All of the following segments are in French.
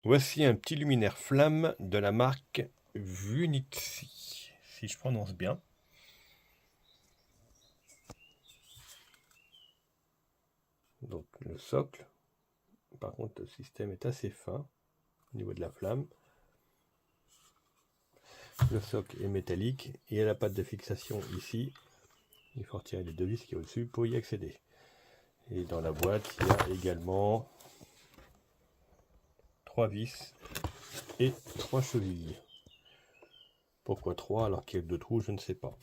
Voici un petit luminaire flamme de la marque Vunixi, si je prononce bien. Donc le socle, par contre le système est assez fin au niveau de la flamme. Le socle est métallique et il y a la patte de fixation ici. Il faut retirer les deux vis qui est au-dessus pour y accéder. Et dans la boîte, il y a également 3 vis et 3 chevilles. Pourquoi 3 alors qu'il y a 2 trous, je ne sais pas.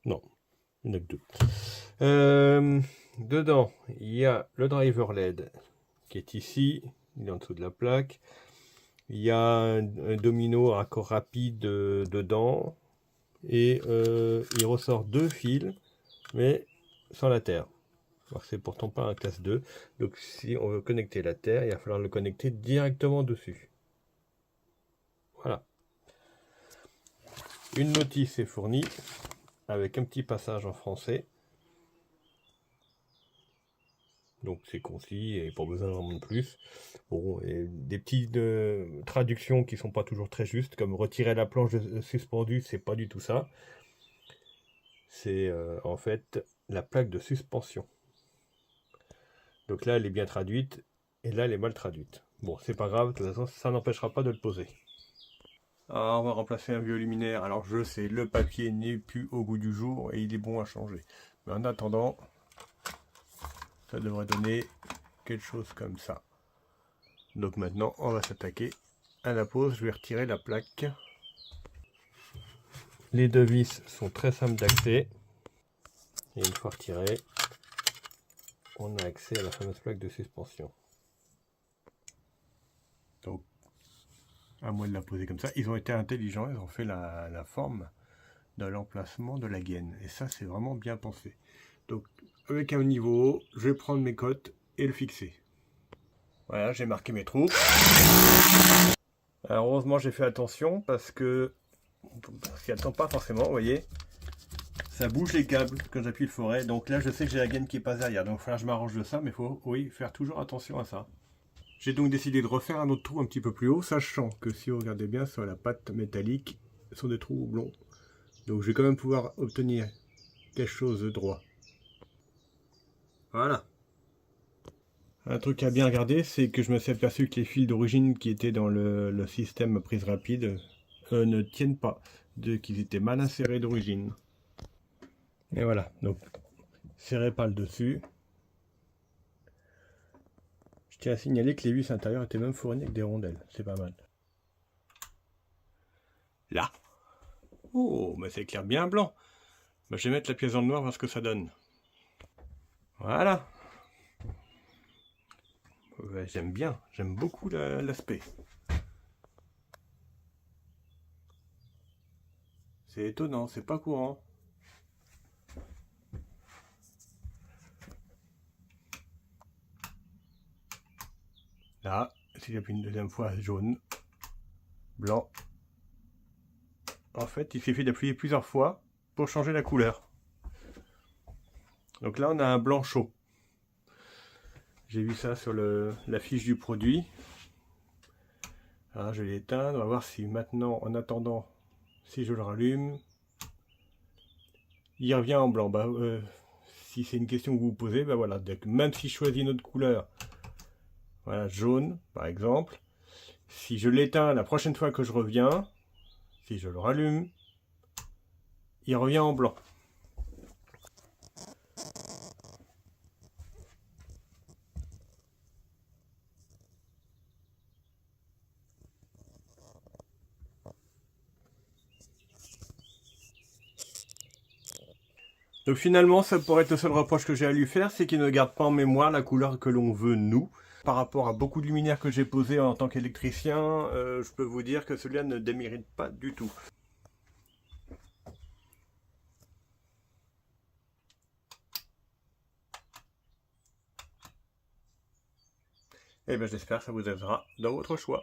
Non, il n'y en a que 2. Dedans, il y a le driver LED qui est ici, il est en dessous de la plaque. Il y a un domino à raccord rapide dedans. Et il ressort 2 fils, mais sans la terre. C'est pourtant pas un classe 2. Donc si on veut connecter la terre, il va falloir le connecter directement dessus. Voilà. Une notice est fournie avec un petit passage en français. Donc c'est concis et pas besoin vraiment de plus. Bon, et des petites traductions qui sont pas toujours très justes, comme retirer la planche suspendue, c'est pas du tout ça. C'est en fait la plaque de suspension. Donc là, elle est bien traduite, et là, elle est mal traduite. Bon, c'est pas grave, de toute façon, ça n'empêchera pas de le poser. Alors, on va remplacer un vieux luminaire. Alors, je sais, le papier n'est plus au goût du jour, et il est bon à changer. Mais en attendant, ça devrait donner quelque chose comme ça. Donc maintenant, on va s'attaquer à la pose. Je vais retirer la plaque. Les deux vis sont très simples d'accès. Et une fois retirées, on a accès à la fameuse plaque de suspension. Donc, à moi de la poser comme ça. Ils ont été intelligents, ils ont fait la forme de l'emplacement de la gaine. Et ça, c'est vraiment bien pensé. Donc, avec un niveau haut, je vais prendre mes cotes et le fixer. Voilà, j'ai marqué mes trous. Alors, heureusement, j'ai fait attention parce que s'y attend pas forcément, vous voyez. Ça bouge les câbles quand j'appuie le forêt. Donc là, je sais que j'ai la gaine qui passe derrière. Donc, il va falloir que je m'arrange de ça, mais il faut, oui, faire toujours attention à ça. J'ai donc décidé de refaire un autre trou un petit peu plus haut, sachant que si vous regardez bien sur la patte métallique, ce sont des trous blonds. Donc je vais quand même pouvoir obtenir quelque chose de droit. Voilà. Un truc à bien regarder, c'est que je me suis aperçu que les fils d'origine qui étaient dans le système prise rapide ne tiennent pas, qu'ils étaient mal insérés d'origine. Et voilà, donc serrez pas le dessus. Je tiens à signaler que les vis intérieures étaient même fournies avec des rondelles, c'est pas mal. Là. Oh, mais c'est clair bien blanc. Ben, je vais mettre la pièce dans le noir, voir ce que ça donne. Voilà. Ouais, j'aime bien, j'aime beaucoup l'aspect. C'est étonnant, c'est pas courant. Là, si j'appuie une deuxième fois, jaune, blanc. En fait, il suffit d'appuyer plusieurs fois pour changer la couleur. Donc là, on a un blanc chaud. J'ai vu ça sur la fiche du produit. Alors, je vais l'éteindre. On va voir si maintenant, en attendant, si je le rallume, il revient en blanc. Bah, si c'est une question que vous vous posez, bah voilà. Donc, même si je choisis une autre couleur, voilà, jaune par exemple, si je l'éteins la prochaine fois que je reviens, si je le rallume, il revient en blanc. Donc finalement, ça pourrait être le seul reproche que j'ai à lui faire, c'est qu'il ne garde pas en mémoire la couleur que l'on veut nous. Par rapport à beaucoup de luminaires que j'ai posés en tant qu'électricien, je peux vous dire que celui-là ne démérite pas du tout. Et bien j'espère que ça vous aidera dans votre choix.